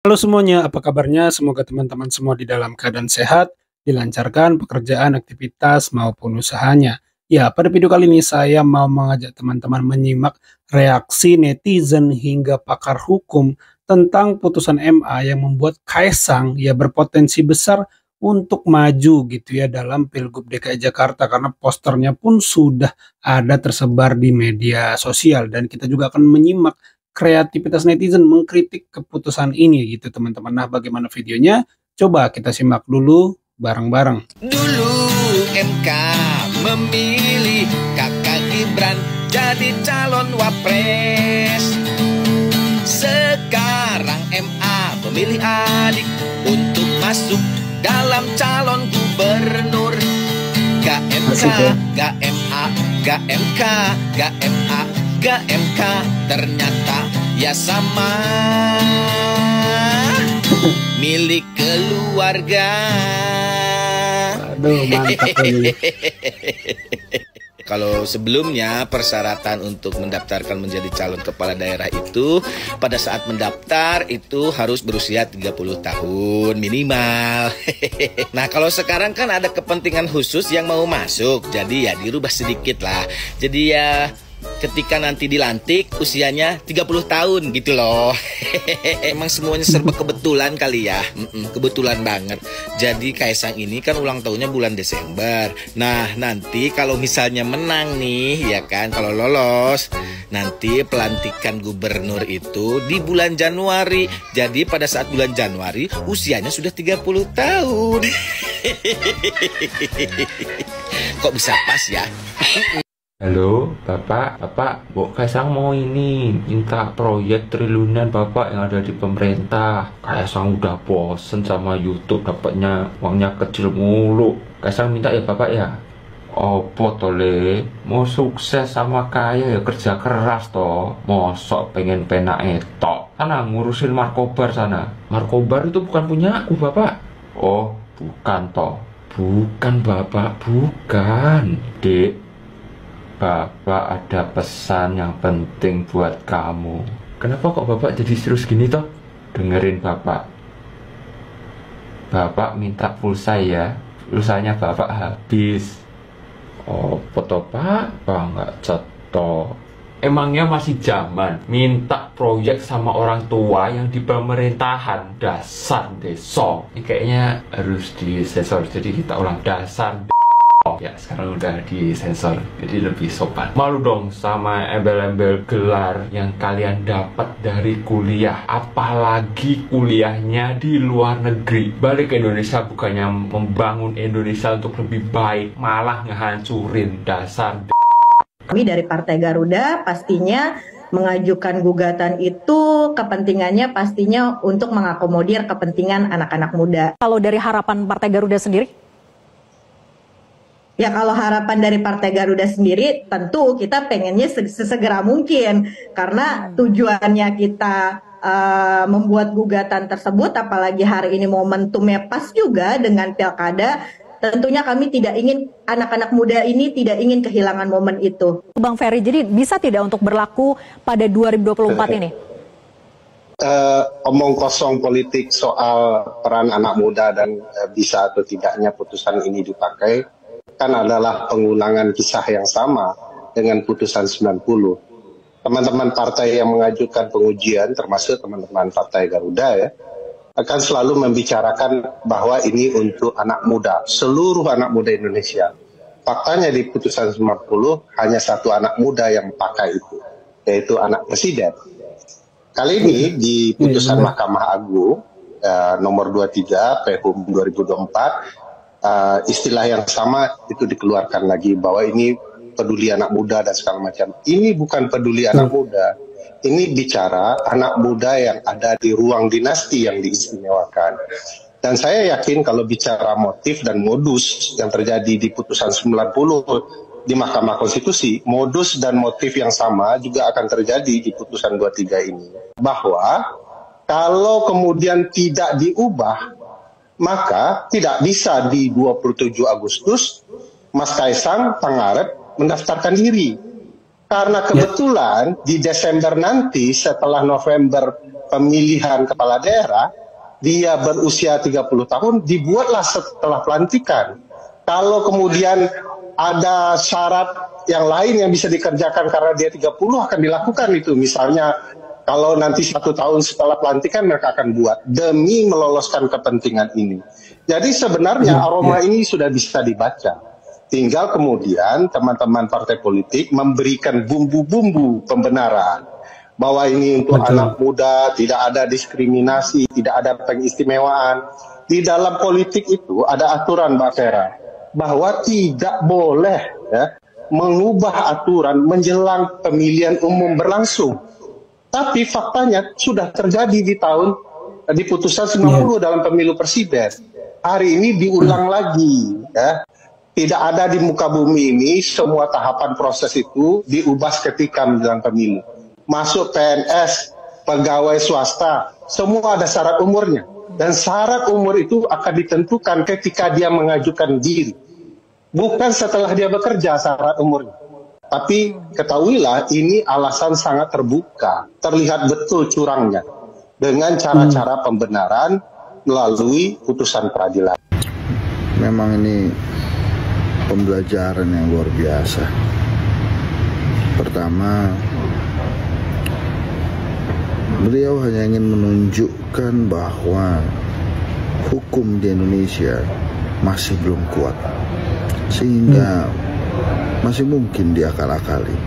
Halo semuanya, apa kabarnya? Semoga teman-teman semua di dalam keadaan sehat, dilancarkan pekerjaan, aktivitas, maupun usahanya. Ya, pada video kali ini saya mau mengajak teman-teman menyimak reaksi netizen hingga pakar hukum tentang putusan MA yang membuat Kaisang ya berpotensi besar untuk maju gitu ya dalam Pilgub DKI Jakarta karena posternya pun sudah ada tersebar di media sosial dan kita juga akan menyimak kreativitas netizen mengkritik keputusan ini gitu teman-teman. Nah, bagaimana videonya? Coba kita simak dulu bareng-bareng. Dulu MK memilih kakak Gibran jadi calon wapres. Sekarang MA memilih adik untuk masuk dalam calon gubernur. Gak MK, gak MA, gak MK, gak MA, gak MK, ternyata ya sama, milik keluarga. Aduh, mantap ini. Kalau sebelumnya persyaratan untuk mendaftarkan menjadi calon kepala daerah itu pada saat mendaftar itu harus berusia 30 tahun minimal. Nah, kalau sekarang kan ada kepentingan khusus yang mau masuk, jadi ya dirubah sedikit lah. Jadi ya ketika nanti dilantik usianya 30 tahun gitu loh. Emang semuanya serba kebetulan kali ya. Kebetulan banget. Jadi Kaisang ini kan ulang tahunnya bulan Desember. Nah, nanti kalau misalnya menang nih ya kan, kalau lolos, nanti pelantikan gubernur itu di bulan Januari. Jadi pada saat bulan Januari usianya sudah 30 tahun. Kok bisa pas ya? Halo, Bapak, Bu Kaisang mau ini minta proyek triliunan Bapak yang ada di pemerintah. Kaisang udah bosen sama YouTube, dapatnya uangnya kecil mulu. Kaisang minta ya Bapak ya. Opo tole, mau sukses sama kaya ya kerja keras toh. Mosok pengen penak etok. Sana ngurusin Markobar sana. Markobar itu bukan punya aku Bapak. Oh, bukan toh. Bukan Bapak, bukan. Dek, Bapak ada pesan yang penting buat kamu. Kenapa kok Bapak jadi serius gini toh? Dengerin Bapak. Bapak minta pulsa ya. Pulsanya Bapak habis. Oh, foto Pak nggak cetok. Emangnya masih zaman minta proyek sama orang tua yang di pemerintahan? Dasar deso. Ini kayaknya harus disensor. Jadi kita ulang dasar. Oh ya, sekarang udah disensor, jadi lebih sopan. Malu dong sama embel-embel gelar yang kalian dapat dari kuliah, apalagi kuliahnya di luar negeri. Balik ke Indonesia bukannya membangun Indonesia untuk lebih baik, malah ngehancurin. Dasar. Kami dari Partai Garuda pastinya mengajukan gugatan itu kepentingannya pastinya untuk mengakomodir kepentingan anak-anak muda. Kalau dari harapan Partai Garuda sendiri? Ya, kalau harapan dari Partai Garuda sendiri tentu kita pengennya sesegera mungkin, karena tujuannya kita membuat gugatan tersebut, apalagi hari ini momentumnya pas juga dengan pilkada, tentunya kami tidak ingin anak-anak muda ini tidak ingin kehilangan momen itu. Bang Ferry, jadi bisa tidak untuk berlaku pada 2024 ini? Omong kosong politik soal peran anak muda dan bisa atau tidaknya putusan ini dipakai kan adalah pengulangan kisah yang sama dengan putusan 90. Teman-teman partai yang mengajukan pengujian, termasuk teman-teman Partai Garuda ya, akan selalu membicarakan bahwa ini untuk anak muda, seluruh anak muda Indonesia. Faktanya di putusan 90 hanya satu anak muda yang pakai itu, yaitu anak presiden. Kali ini di putusan Mahkamah Agung nomor 23 PHUM 2024, istilah yang sama itu dikeluarkan lagi bahwa ini peduli anak muda dan segala macam. Ini bukan peduli anak muda. Ini bicara anak muda yang ada di ruang dinasti yang diistimewakan. Dan saya yakin kalau bicara motif dan modus yang terjadi di putusan 90 di Mahkamah Konstitusi, modus dan motif yang sama juga akan terjadi di putusan 23 ini. Bahwa kalau kemudian tidak diubah, maka tidak bisa di 27 Agustus Mas Kaisang Pangarep mendaftarkan diri. Karena kebetulan di Desember nanti setelah November pemilihan kepala daerah, dia berusia 30 tahun, dibuatlah setelah pelantikan. Kalau kemudian ada syarat yang lain yang bisa dikerjakan karena dia 30 akan dilakukan itu. Misalnya kalau nanti 1 tahun setelah pelantikan mereka akan buat demi meloloskan kepentingan ini. Jadi sebenarnya aroma ini sudah bisa dibaca. Tinggal kemudian teman-teman partai politik memberikan bumbu-bumbu pembenaran bahwa ini untuk anak muda, tidak ada diskriminasi, tidak ada pengistimewaan. Di dalam politik itu ada aturan, Mbak Vera, bahwa tidak boleh mengubah aturan menjelang pemilihan umum berlangsung. Tapi faktanya sudah terjadi di putusan 90 dalam pemilu presiden. Hari ini diulang lagi, Tidak ada di muka bumi ini semua tahapan proses itu diubah ketika menjelang pemilu. Masuk PNS, pegawai swasta, semua ada syarat umurnya. Dan syarat umur itu akan ditentukan ketika dia mengajukan diri. Bukan setelah dia bekerja syarat umurnya. Tapi ketahuilah ini alasan sangat terbuka. Terlihat betul curangnya. Dengan cara-cara pembenaran melalui putusan peradilan. Memang ini pembelajaran yang luar biasa. Pertama, beliau hanya ingin menunjukkan bahwa hukum di Indonesia masih belum kuat, sehingga masih mungkin diakal-akali.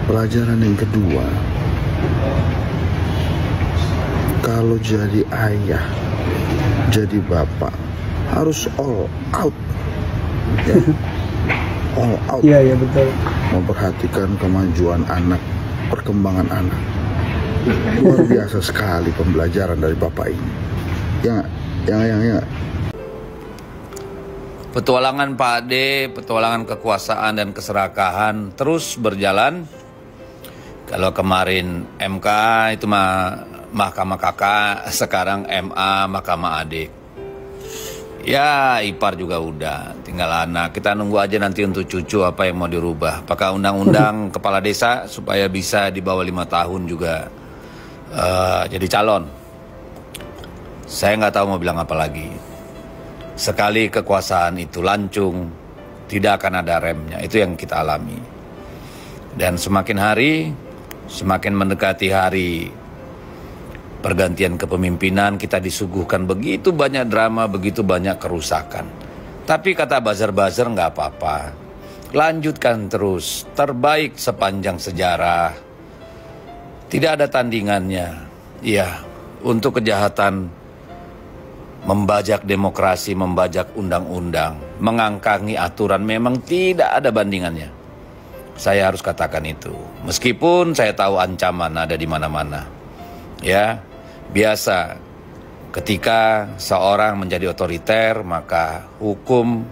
Pelajaran yang kedua, kalau jadi ayah, jadi bapak, harus all out. All out. Iya, betul. Memperhatikan kemajuan anak, perkembangan anak. Luar biasa sekali pembelajaran dari bapak ini. Ya. Petualangan Pak Ade, petualangan kekuasaan dan keserakahan terus berjalan. Kalau kemarin MK itu Mahkamah Kakak, sekarang MA Mahkamah Adik. Ya, ipar juga udah, tinggal anak. Kita nunggu aja nanti untuk cucu apa yang mau dirubah. Apakah undang-undang kepala desa supaya bisa di bawah 5 tahun juga jadi calon. Saya nggak tahu mau bilang apa lagi. Sekali kekuasaan itu lancung, tidak akan ada remnya. Itu yang kita alami. Dan semakin hari, semakin mendekati hari pergantian kepemimpinan, kita disuguhkan begitu banyak drama, begitu banyak kerusakan. Tapi kata buzzer-buzzer nggak apa-apa. Lanjutkan terus, terbaik sepanjang sejarah. Tidak ada tandingannya. Ya, untuk kejahatan membajak demokrasi, membajak undang-undang, mengangkangi aturan memang tidak ada bandingannya. Saya harus katakan itu. Meskipun saya tahu ancaman ada di mana-mana. Ya, biasa ketika seorang menjadi otoriter, maka hukum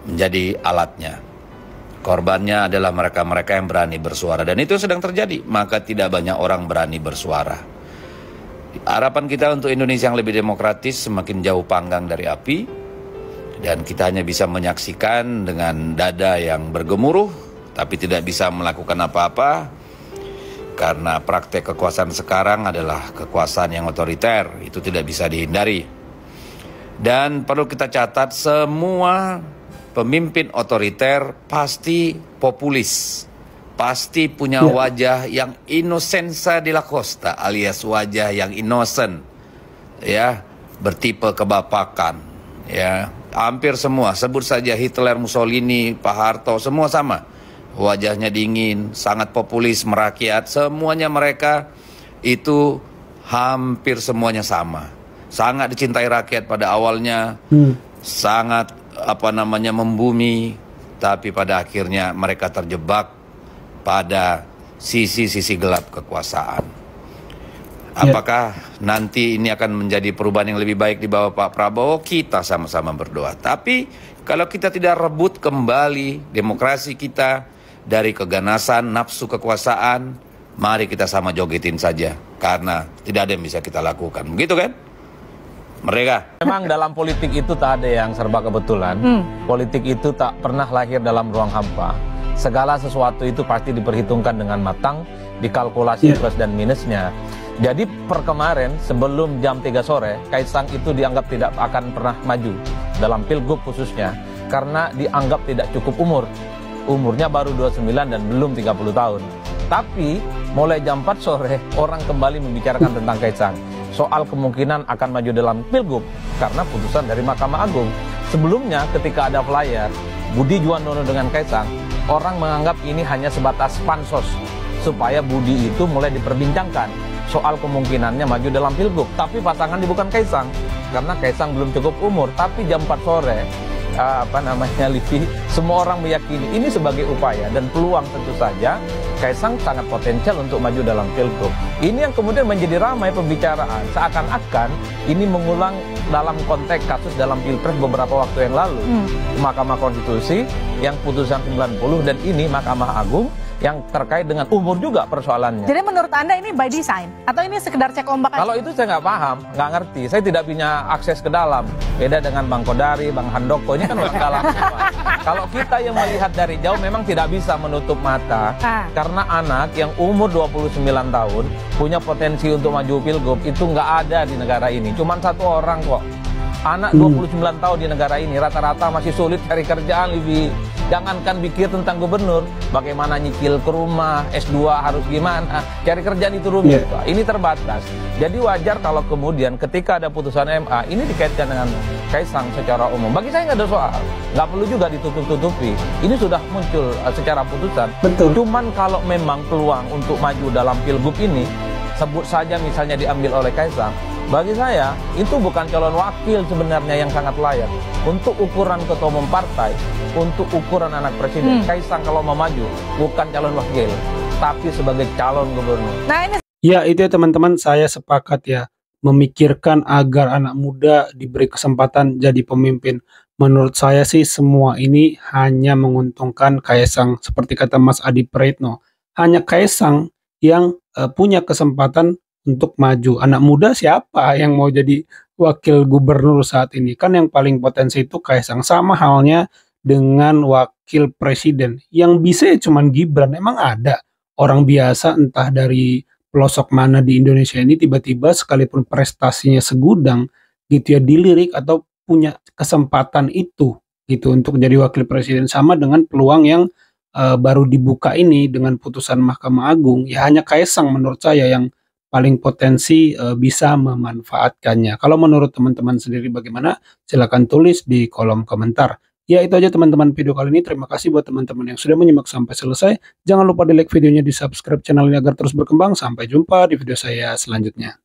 menjadi alatnya. Korbannya adalah mereka-mereka yang berani bersuara. Dan itu sedang terjadi, maka tidak banyak orang berani bersuara. Harapan kita untuk Indonesia yang lebih demokratis semakin jauh panggang dari api. Dan kita hanya bisa menyaksikan dengan dada yang bergemuruh, tapi tidak bisa melakukan apa-apa. Karena praktek kekuasaan sekarang adalah kekuasaan yang otoriter, itu tidak bisa dihindari. Dan perlu kita catat, semua pemimpin otoriter pasti populis, pasti punya wajah yang inosensa della costa, alias wajah yang innocent, ya, bertipe kebapakan, ya. Hampir semua, sebut saja Hitler, Mussolini, Pak Harto, semua sama. Wajahnya dingin, sangat populis, merakyat, semuanya mereka itu hampir semuanya sama. Sangat dicintai rakyat pada awalnya, sangat membumi, tapi pada akhirnya mereka terjebak pada sisi-sisi gelap kekuasaan. Apakah nanti ini akan menjadi perubahan yang lebih baik di bawah Pak Prabowo? Kita sama-sama berdoa. Tapi kalau kita tidak rebut kembali demokrasi kita dari keganasan, nafsu kekuasaan, mari kita sama jogetin saja. Karena tidak ada yang bisa kita lakukan. Begitu kan? Mereka. Memang dalam politik itu tak ada yang serba kebetulan. Politik itu tak pernah lahir dalam ruang hampa. Segala sesuatu itu pasti diperhitungkan dengan matang, dikalkulasi plus dan minusnya. Jadi per kemarin sebelum jam 3 sore, Kaisang itu dianggap tidak akan pernah maju dalam Pilgub khususnya karena dianggap tidak cukup umur. Umurnya baru 29 dan belum 30 tahun. Tapi mulai jam 4 sore orang kembali membicarakan tentang Kaisang. Soal kemungkinan akan maju dalam Pilgub karena putusan dari Mahkamah Agung. Sebelumnya ketika ada flyer Budi Juwandono dengan Kaisang, orang menganggap ini hanya sebatas pansos supaya Budi itu mulai diperbincangkan soal kemungkinannya maju dalam Pilgub. Tapi pasangannya bukan Kaisang karena Kaisang belum cukup umur. Tapi jam 4 sore Livi, semua orang meyakini ini sebagai upaya dan peluang tentu saja Kaisang sangat potensial untuk maju dalam Pilgub. Ini yang kemudian menjadi ramai pembicaraan, seakan-akan ini mengulang dalam konteks kasus dalam Pilpres beberapa waktu yang lalu. Mahkamah Konstitusi yang putusan 90 dan ini Mahkamah Agung yang terkait dengan umur juga persoalannya. Jadi menurut Anda ini by design? Atau ini sekedar cek ombak aja? Kalau itu saya nggak paham, nggak ngerti. Saya tidak punya akses ke dalam. Beda dengan Bang Kodari, Bang Handoko, ini kan orang dalam semua. Kalau kita yang melihat dari jauh memang tidak bisa menutup mata. Karena anak yang umur 29 tahun punya potensi untuk maju Pilgub itu nggak ada di negara ini. Cuman satu orang kok. Anak 29 tahun di negara ini rata-rata masih sulit cari kerjaan, Livi. Jangankan pikir tentang gubernur, bagaimana nyicil ke rumah, S2 harus gimana, cari kerjaan itu rumit, Pak. Ini terbatas. Jadi wajar kalau kemudian ketika ada putusan MA, ini dikaitkan dengan Kaisang secara umum. Bagi saya nggak ada soal, nggak perlu juga ditutup-tutupi. Ini sudah muncul secara putusan. Betul. Cuman kalau memang peluang untuk maju dalam Pilgub ini, sebut saja misalnya diambil oleh Kaisang, bagi saya itu bukan calon wakil sebenarnya yang sangat layak. Untuk ukuran ketua umum partai, untuk ukuran anak presiden, Kaisang kalau mau maju bukan calon wakil, tapi sebagai calon gubernur. Nah ini Ya itu ya teman-teman, saya sepakat ya, memikirkan agar anak muda diberi kesempatan jadi pemimpin. Menurut saya sih semua ini hanya menguntungkan Kaisang, seperti kata Mas Adi Praitno. Hanya Kaisang yang punya kesempatan untuk maju. Anak muda siapa yang mau jadi wakil gubernur saat ini? Kan yang paling potensi itu Kaisang. Sama halnya dengan wakil presiden. Yang bisa ya cuman Gibran. Emang ada orang biasa entah dari pelosok mana di Indonesia ini tiba-tiba sekalipun prestasinya segudang gitu ya dilirik atau punya kesempatan itu gitu untuk jadi wakil presiden, sama dengan peluang yang baru dibuka ini dengan putusan Mahkamah Agung. Ya hanya Kaisang menurut saya yang paling potensi bisa memanfaatkannya. Kalau menurut teman-teman sendiri bagaimana? Silahkan tulis di kolom komentar. Ya itu aja teman-teman video kali ini. Terima kasih buat teman-teman yang sudah menyimak sampai selesai. Jangan lupa di like videonya, di subscribe channel ini agar terus berkembang. Sampai jumpa di video saya selanjutnya.